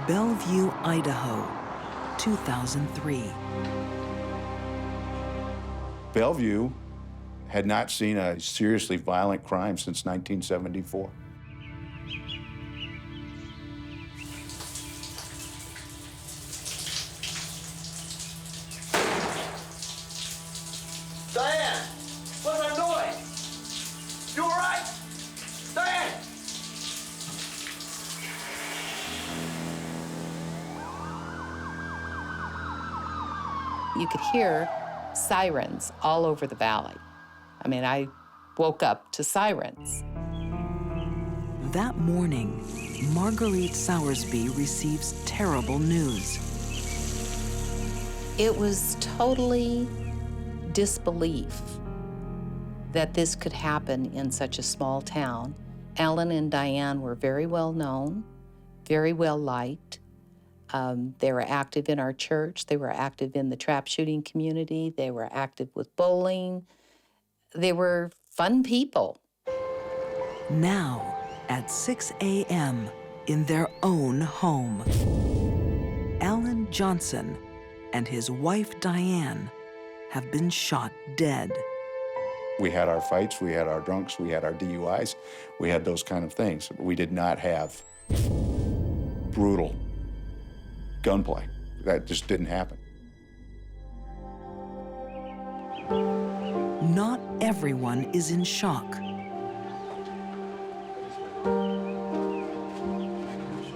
Bellevue, Idaho, 2003. Bellevue had not seen a seriously violent crime since 1974. Diane! What's that noise? You all right? Diane! You could hear sirens all over the valley. I mean, I woke up to sirens. That morning, Marguerite Sowersby receives terrible news. It was totally disbelief that this could happen in such a small town. Alan and Diane were very well known, very well liked. They were active in our church. They were active in the trap shooting community. They were active with bowling. They were fun people. Now, at 6 a.m., in their own home, Alan Johnson and his wife, Diane, have been shot dead. We had our fights, we had our drunks, we had our DUIs, we had those kind of things. We did not have brutal gunplay. That just didn't happen. Not everyone is in shock.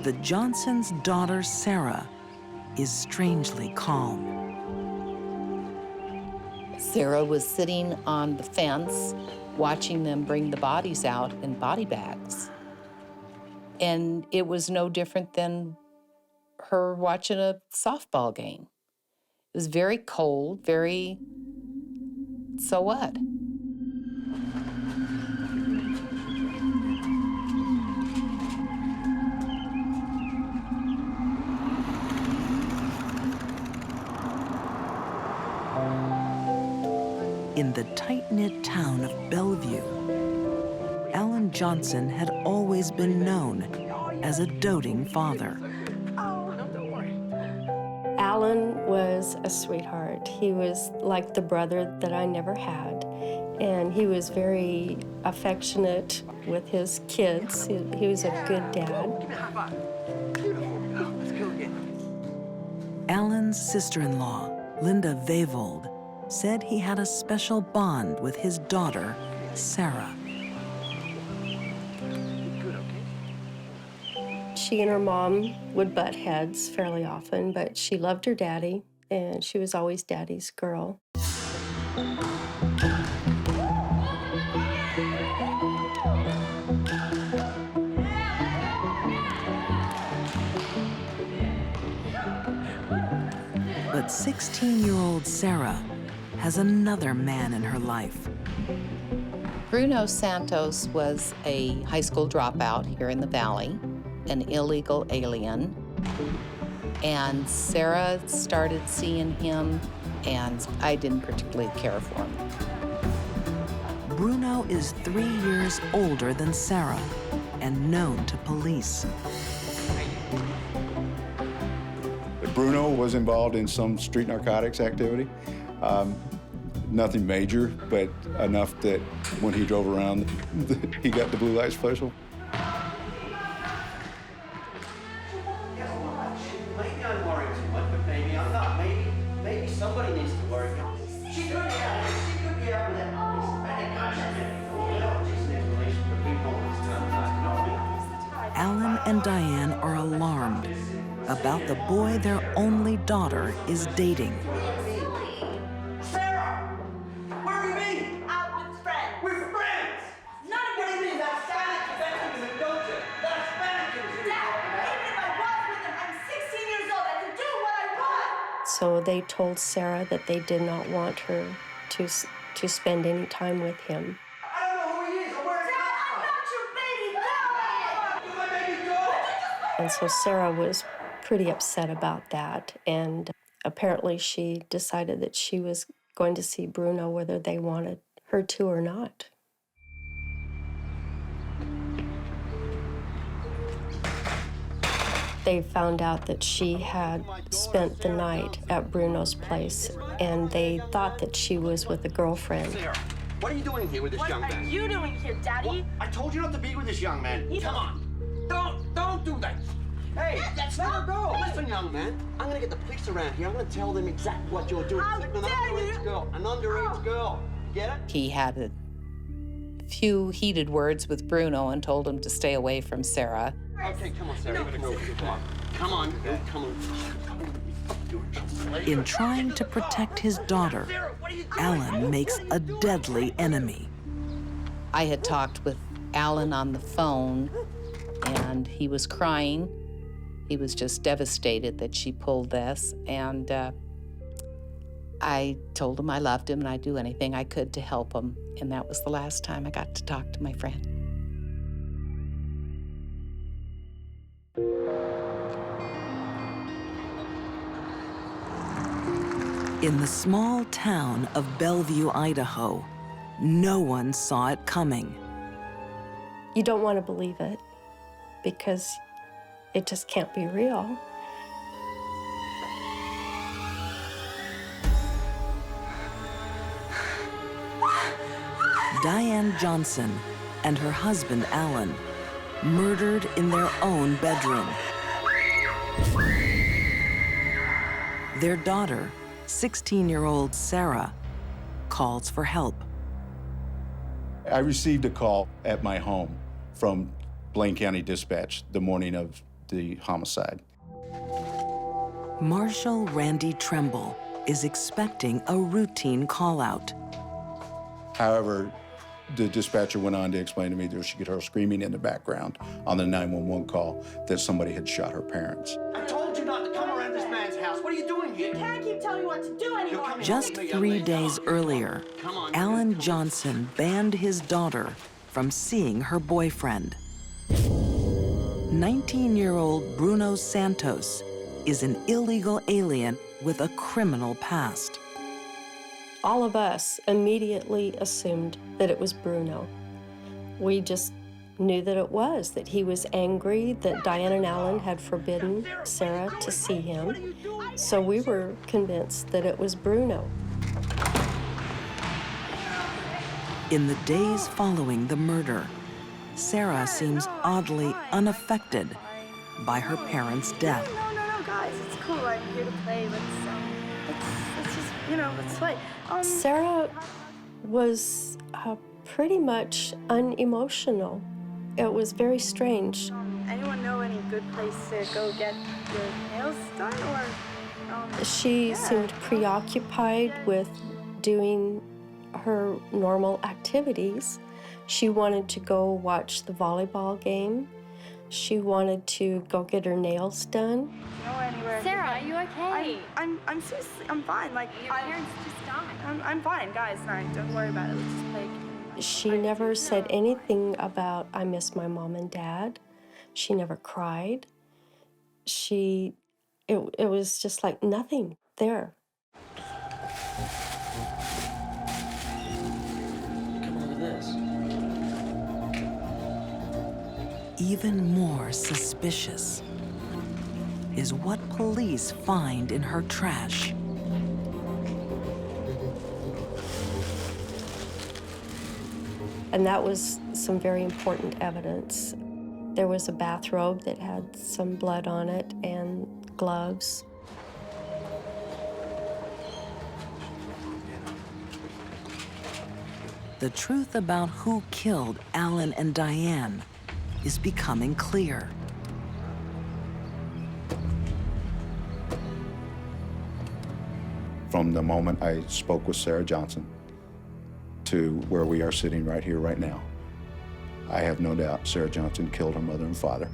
The Johnsons' daughter, Sarah, is strangely calm. Sarah was sitting on the fence, watching them bring the bodies out in body bags. And it was no different than her watching a softball game. It was very cold, very, so what? In the tight-knit town of Bellevue, Alan Johnson had always been known as a doting father. Alan was a sweetheart. He was like the brother that I never had. And he was very affectionate with his kids. He was a good dad. Alan's sister-in-law, Linda Vavold, said he had a special bond with his daughter, Sarah. She and her mom would butt heads fairly often, but she loved her daddy, and she was always daddy's girl. But 16-year-old Sarah has another man in her life. Bruno Santos was a high school dropout here in the Valley, an illegal alien. And Sarah started seeing him, and I didn't particularly care for him. Bruno is 3 years older than Sarah and known to police. Bruno was involved in some street narcotics activity. Nothing major, but enough that when he drove around, he got the blue light special. Maybe I'm worrying too much, but maybe I'm not. Maybe somebody needs to worry. She could be out with that. Alan and Diane are alarmed about the boy their only daughter is dating. Sarah! Where have you been? Out with friends. With friends! None of What do your you mean? business. That's Spanish, don't you? That's Spanish. Dad, even if I was with him, I'm 16 years old. I can do what I want. So they told Sarah that they did not want her to spend any time with him. I don't know who he is or where he Dad, I'm comes not your baby. Go from. Let my baby go! And so Sarah was pretty upset about that, and apparently she decided that she was going to see Bruno whether they wanted her to or not. They found out that she had spent the night at Bruno's place, and they thought that she was with a girlfriend. Sarah, what are you doing here with this young man? What are you doing here, Daddy? Well, I told you not to be with this young man. Come on. Don't do that. Hey, let her go. Listen, young man, I'm gonna get the police around here. I'm gonna tell them exactly what you're doing. How Sleeping with dare an underage you? girl. An underage girl. Get it? He had a few heated words with Bruno and told him to stay away from Sarah. Okay, come on, Sarah. Come over here. Come on. Come on. In trying to protect his daughter, Alan makes a deadly enemy. I had talked with Alan on the phone, and he was crying. He was just devastated that she pulled this, and I told him I loved him and I'd do anything I could to help him, and that was the last time I got to talk to my friend. In the small town of Bellevue, Idaho, no one saw it coming. You don't want to believe it because it just can't be real. Diane Johnson and her husband, Alan, murdered in their own bedroom. Their daughter, 16-year-old Sarah, calls for help. I received a call at my home from Blaine County Dispatch the morning of the homicide. Marshal Randy Tremble is expecting a routine call-out. However, the dispatcher went on to explain to me that she could hear screaming in the background on the 911 call that somebody had shot her parents. I told you not to come around this man's house. What are you doing here? You can't keep telling me what to do anymore. Come here. Just 3 days earlier, Come on. Alan Johnson banned his daughter from seeing her boyfriend. 19-year-old Bruno Santos is an illegal alien with a criminal past. All of us immediately assumed that it was Bruno. We just knew that it was, that he was angry that Diane and Alan had forbidden Sarah to see him. So we were convinced that it was Bruno. In the days following the murder, Sarah seems oddly unaffected by her parents' death. No, guys, it's cool. I'm here to play. Let's just, let's play. Sarah was pretty much unemotional. It was very strange. Anyone know any good place to go get your nails done, or? She seemed preoccupied with doing her normal activities. She wanted to go watch the volleyball game. She wanted to go get her nails done. Know anywhere? Sarah, are you okay? I'm seriously, I'm fine. Like, Your parents just died. I'm fine, guys. Don't worry about it. Let's just play. She never said anything about, I miss my mom and dad. She never cried. It was just like nothing there. Come on with this. Even more suspicious is what police find in her trash. And that was some very important evidence. There was a bathrobe that had some blood on it and gloves. The truth about who killed Alan and Diane is becoming clear. From the moment I spoke with Sarah Johnson to where we are sitting right here, right now, I have no doubt Sarah Johnson killed her mother and father.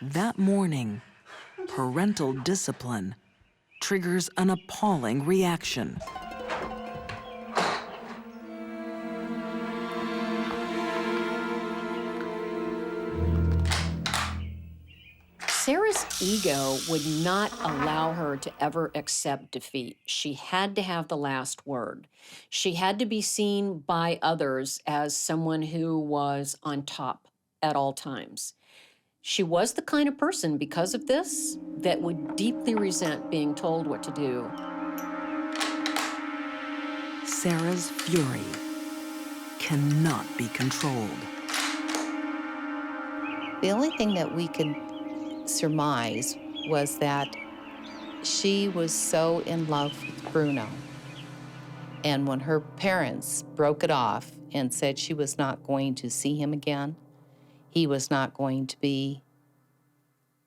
That morning, parental discipline triggers an appalling reaction. Sarah's ego would not allow her to ever accept defeat. She had to have the last word. She had to be seen by others as someone who was on top at all times. She was the kind of person, because of this, that would deeply resent being told what to do. Sarah's fury cannot be controlled. The only thing that we could surmise was that she was so in love with Bruno. And when her parents broke it off and said she was not going to see him again, he was not going to be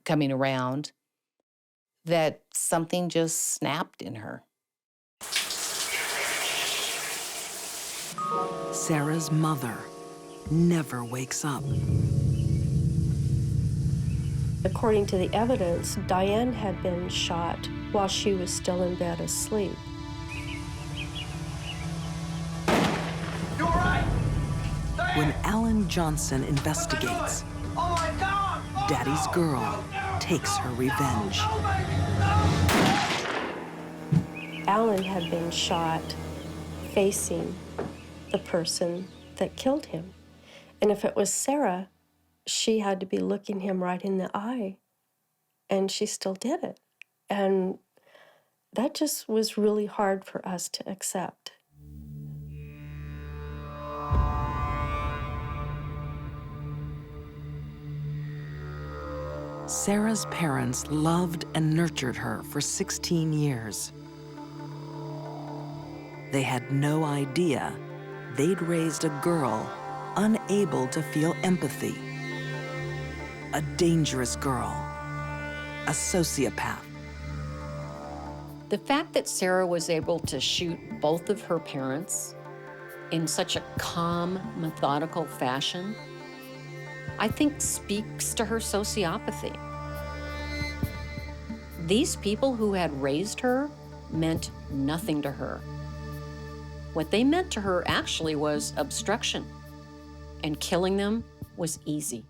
coming around, that something just snapped in her. Sarah's mother never wakes up. According to the evidence, Diane had been shot while she was still in bed asleep. You're right! When Alan Johnson investigates, Oh my God! Oh, Daddy's girl takes her revenge. Alan had been shot facing the person that killed him. And if it was Sarah, she had to be looking him right in the eye. And she still did it. And that just was really hard for us to accept. Sarah's parents loved and nurtured her for 16 years. They had no idea they'd raised a girl unable to feel empathy. A dangerous girl, a sociopath. The fact that Sarah was able to shoot both of her parents in such a calm, methodical fashion, I think speaks to her sociopathy. These people who had raised her meant nothing to her. What they meant to her actually was obstruction, and killing them was easy.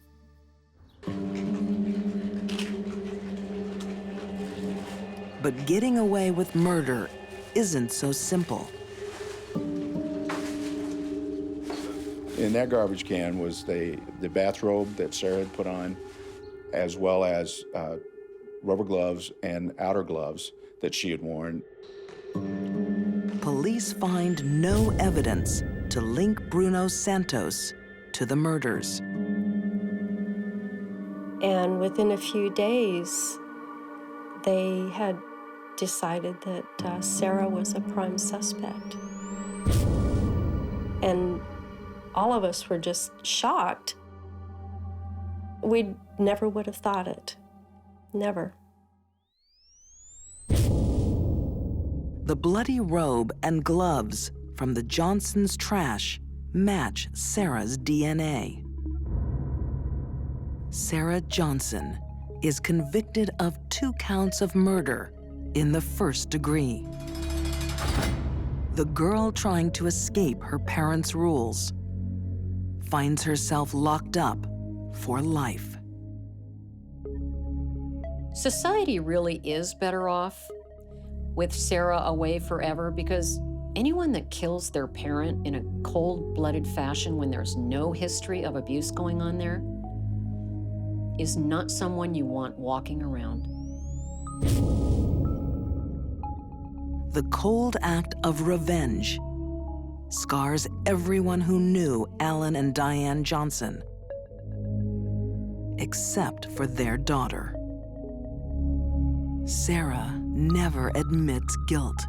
But getting away with murder isn't so simple. In that garbage can was the bathrobe that Sarah had put on, as well as rubber gloves and outer gloves that she had worn. Police find no evidence to link Bruno Santos to the murders. And within a few days, they had decided that Sarah was a prime suspect. And all of us were just shocked. We never would have thought it. Never. The bloody robe and gloves from the Johnsons' trash match Sarah's DNA. Sarah Johnson is convicted of 2 counts of murder in the 1st degree. The girl trying to escape her parents' rules finds herself locked up for life. Society really is better off with Sarah away forever, because anyone that kills their parent in a cold-blooded fashion when there's no history of abuse going on there is not someone you want walking around. The cold act of revenge scars everyone who knew Alan and Diane Johnson, except for their daughter. Sarah never admits guilt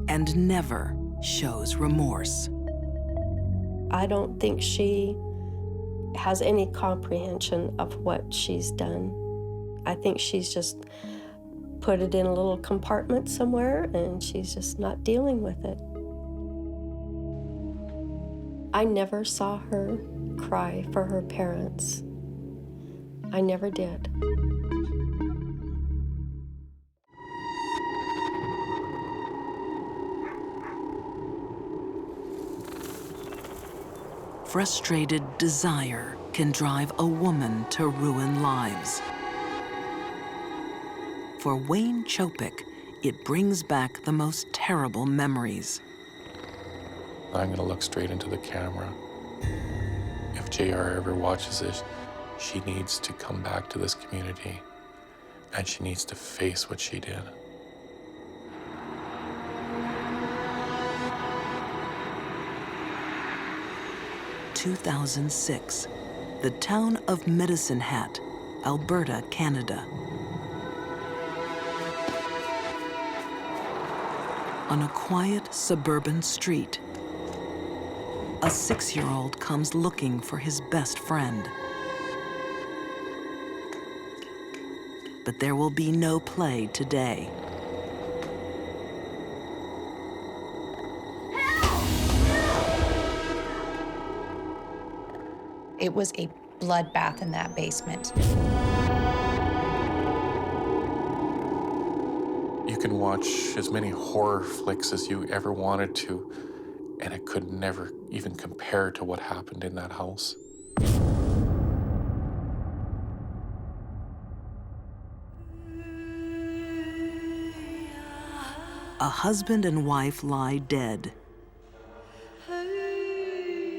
and never shows remorse. I don't think she has any comprehension of what she's done. I think she's just put it in a little compartment somewhere and she's just not dealing with it. I never saw her cry for her parents. I never did. Frustrated desire can drive a woman to ruin lives. For Wayne Chopik, it brings back the most terrible memories. I'm gonna look straight into the camera. If JR ever watches this, she needs to come back to this community and she needs to face what she did. In 2006, the town of Medicine Hat, Alberta, Canada. On a quiet suburban street, a 6-year-old comes looking for his best friend. But there will be no play today. It was a bloodbath in that basement. You can watch as many horror flicks as you ever wanted to, and it could never even compare to what happened in that house. A husband and wife lie dead,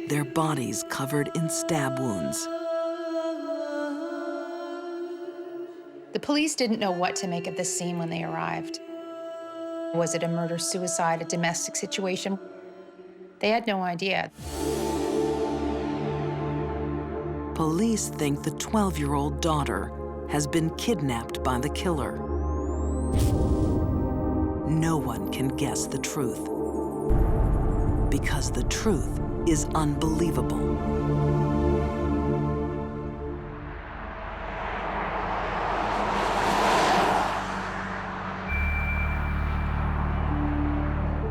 their bodies covered in stab wounds. The police didn't know what to make of this scene when they arrived. Was it a murder-suicide, a domestic situation? They had no idea. Police think the 12-year-old daughter has been kidnapped by the killer. No one can guess the truth, because the truth is unbelievable.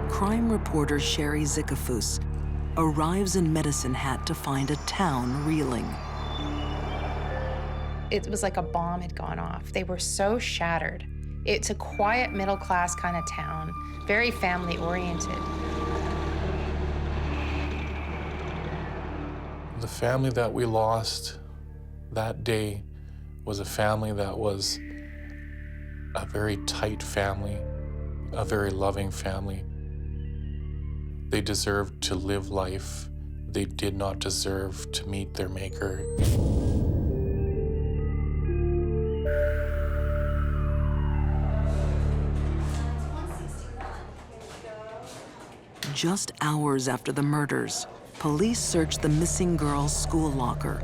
Crime reporter Sherry Zicafus arrives in Medicine Hat to find a town reeling. It was like a bomb had gone off. They were so shattered. It's a quiet, middle-class kind of town, very family-oriented. The family that we lost that day was a family that was a very tight family, a very loving family. They deserved to live life. They did not deserve to meet their maker. Just hours after the murders, police search the missing girl's school locker.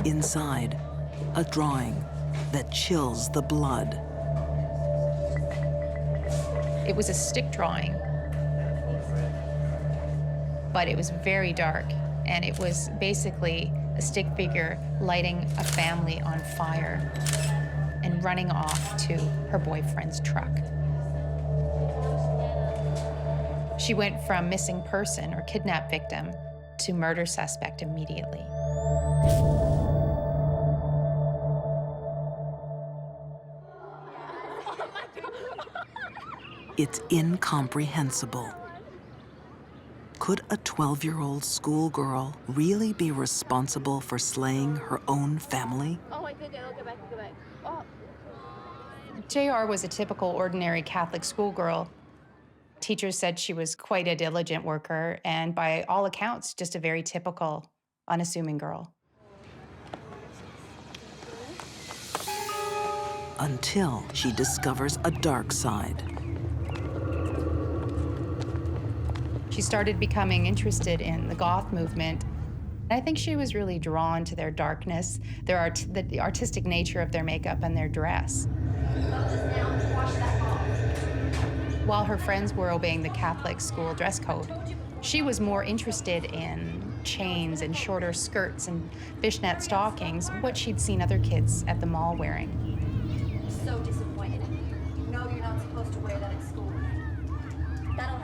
Inside, a drawing that chills the blood. It was a stick drawing, but it was very dark, and it was basically a stick figure lighting a family on fire and running off to her boyfriend's truck. She went from missing person or kidnap victim to murder suspect immediately. It's incomprehensible. Could a 12-year-old schoolgirl really be responsible for slaying her own family? Oh, wait, go back. Oh. JR was a typical, ordinary Catholic schoolgirl. Teachers said she was quite a diligent worker, and by all accounts, just a very typical, unassuming girl. Until she discovers a dark side. She started becoming interested in the goth movement. I think she was really drawn to their darkness, the artistic nature of their makeup and their dress. While her friends were obeying the Catholic school dress code, she was more interested in chains and shorter skirts and fishnet stockings, what she'd seen other kids at the mall wearing. So disappointed. You know you're not supposed to wear that at school.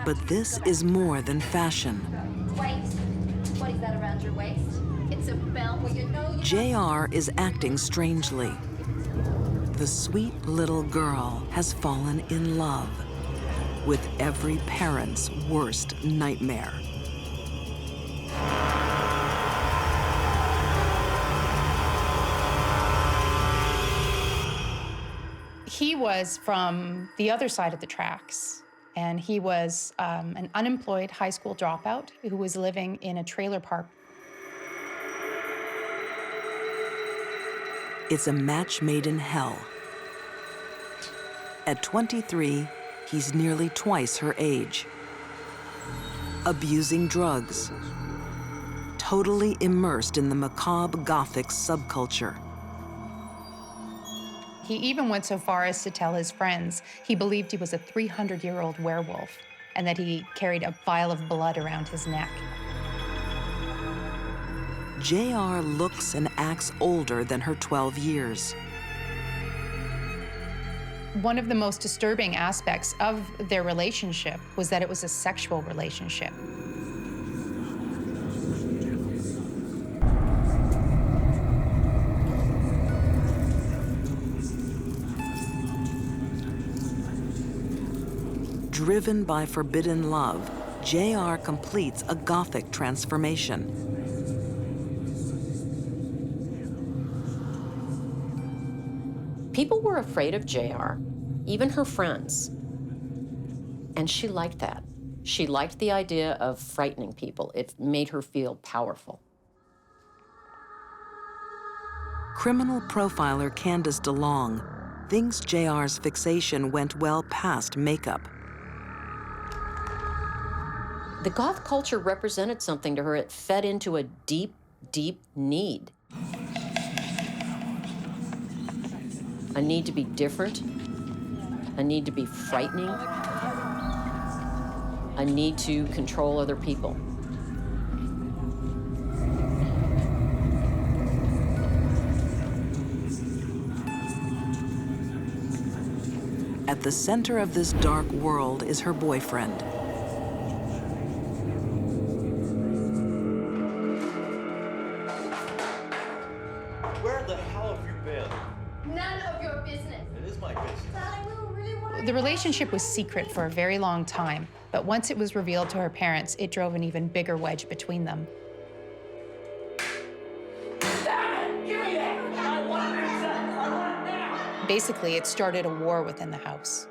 But this is more than fashion. Waist. What is that around your waist? It's a belt. Well, you know JR is acting strangely. The sweet little girl has fallen in love with every parent's worst nightmare. He was from the other side of the tracks, and he was an unemployed high school dropout who was living in a trailer park. It's a match made in hell. At 23, he's nearly twice her age. Abusing drugs. Totally immersed in the macabre Gothic subculture. He even went so far as to tell his friends he believed he was a 300-year-old werewolf and that he carried a vial of blood around his neck. JR looks and acts older than her 12 years. One of the most disturbing aspects of their relationship was that it was a sexual relationship. Driven by forbidden love, JR completes a Gothic transformation. People were afraid of JR, even her friends. And she liked that. She liked the idea of frightening people. It made her feel powerful. Criminal profiler Candice DeLong thinks JR's fixation went well past makeup. The goth culture represented something to her. It fed into a deep, deep need. A need to be different, a need to be frightening, a need to control other people. At the center of this dark world is her boyfriend. Where the hell have you been? None of your business. It is my business. The relationship was secret for a very long time, but once it was revealed to her parents, it drove an even bigger wedge between them. Basically, it started a war within the house.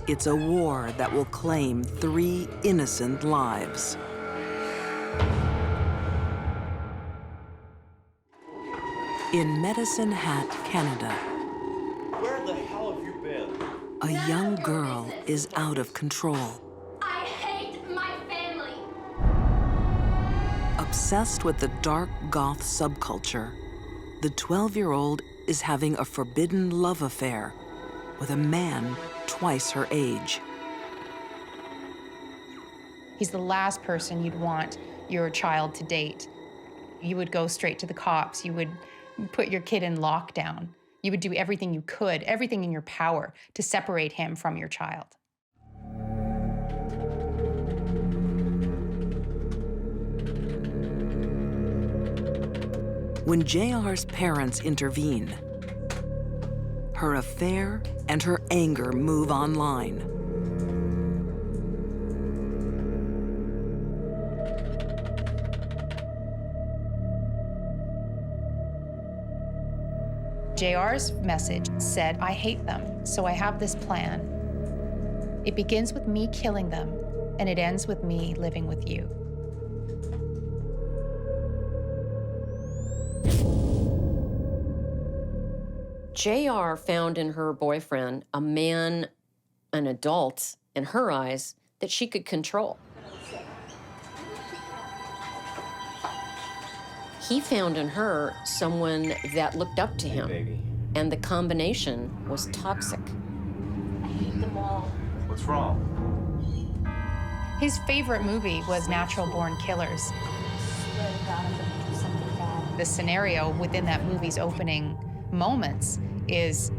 It's a war that will claim 3 innocent lives. In Medicine Hat, Canada, Where the hell have you been? a young girl is out of control. I hate my family. Obsessed with the dark goth subculture, the 12-year-old is having a forbidden love affair with a man twice her age. He's the last person you'd want your child to date. You would go straight to the cops. You would put your kid in lockdown. You would do everything you could, everything in your power, to separate him from your child. When JR's parents intervene, her affair and her anger move online. JR's message said, "I hate them, so I have this plan. It begins with me killing them, and it ends with me living with you." JR found in her boyfriend a man, an adult, in her eyes, that she could control. He found in her someone that looked up to him, and the combination was toxic. I hate them all. What's wrong? His favorite movie was Natural Born Killers. Swear to God, I'm gonna do something bad. The scenario within that movie's opening moments is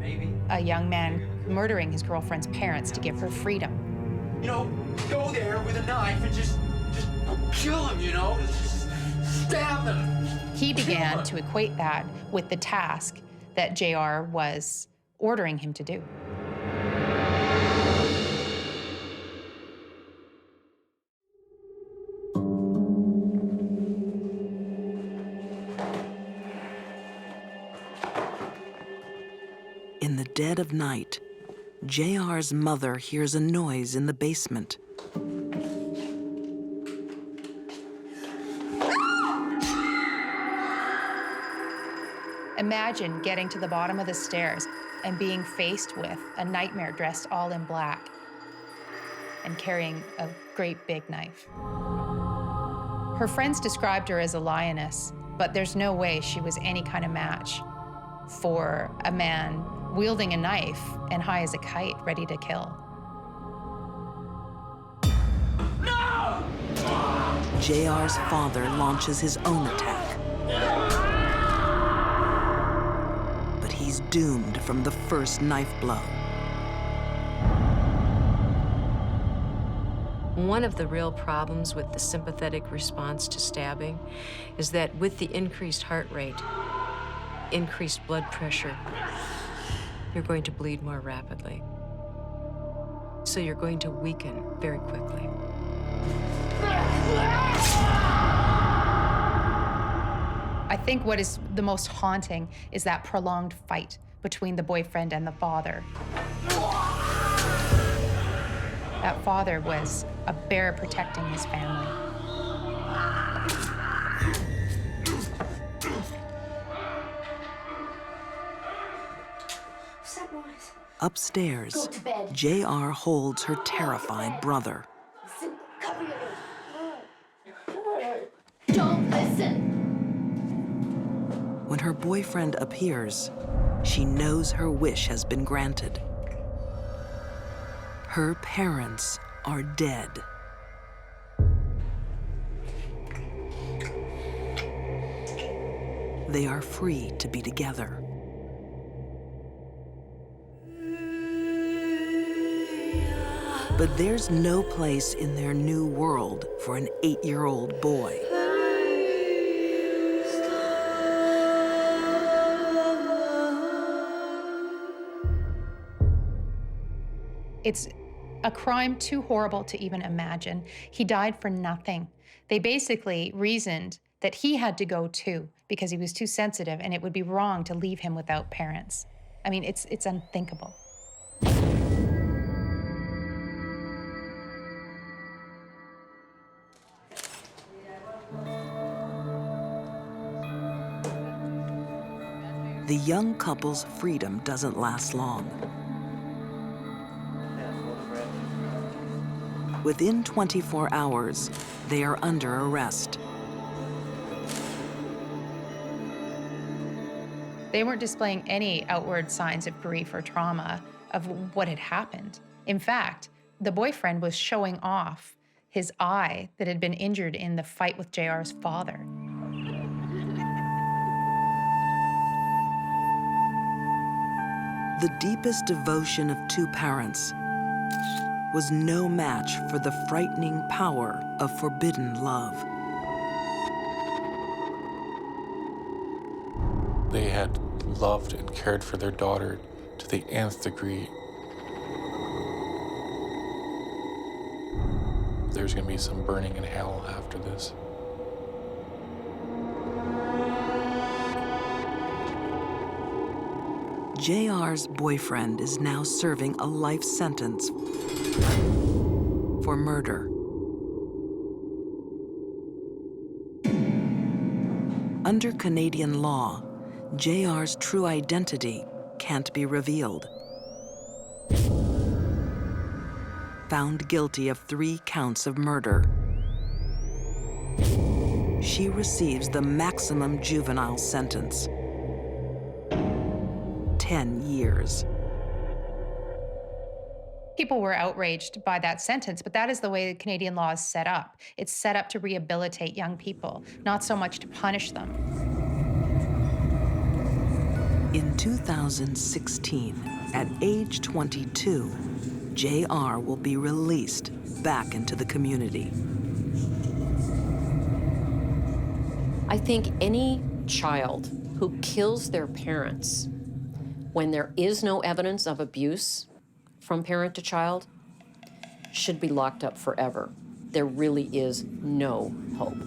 a young man murdering his girlfriend's parents to give her freedom. You know, go there with a knife and just kill him, you know? Just stab them. He began to equate that with the task that JR was ordering him to do. In the dead of night, JR's mother hears a noise in the basement. Imagine getting to the bottom of the stairs and being faced with a nightmare dressed all in black and carrying a great big knife. Her friends described her as a lioness, but there's no way she was any kind of match for a man wielding a knife and high as a kite, ready to kill. JR's father launches his own attack. But he's doomed from the first knife blow. One of the real problems with the sympathetic response to stabbing is that with the increased heart rate, increased blood pressure, you're going to bleed more rapidly. So you're going to weaken very quickly. I think what is the most haunting is that prolonged fight between the boyfriend and the father. That father was a bear protecting his family. Upstairs, JR holds her terrified brother. Don't listen. When her boyfriend appears, she knows her wish has been granted. Her parents are dead. They are free to be together. But there's no place in their new world for an 8-year-old boy. It's a crime too horrible to even imagine. He died for nothing. They basically reasoned that he had to go too because he was too sensitive and it would be wrong to leave him without parents. I mean, it's unthinkable. The young couple's freedom doesn't last long. Within 24 hours, they are under arrest. They weren't displaying any outward signs of grief or trauma of what had happened. In fact, the boyfriend was showing off his eye that had been injured in the fight with JR's father. The deepest devotion of two parents was no match for the frightening power of forbidden love. They had loved and cared for their daughter to the nth degree. There's going to be some burning in hell after this. JR's boyfriend is now serving a life sentence for murder. Under Canadian law, JR's true identity can't be revealed. Found guilty of 3 counts of murder, she receives the maximum juvenile sentence, 10 years. People were outraged by that sentence, but that is the way Canadian law is set up. It's set up to rehabilitate young people, not so much to punish them. In 2016, at age 22, JR will be released back into the community. I think any child who kills their parents when there is no evidence of abuse from parent to child should be locked up forever. There really is no hope.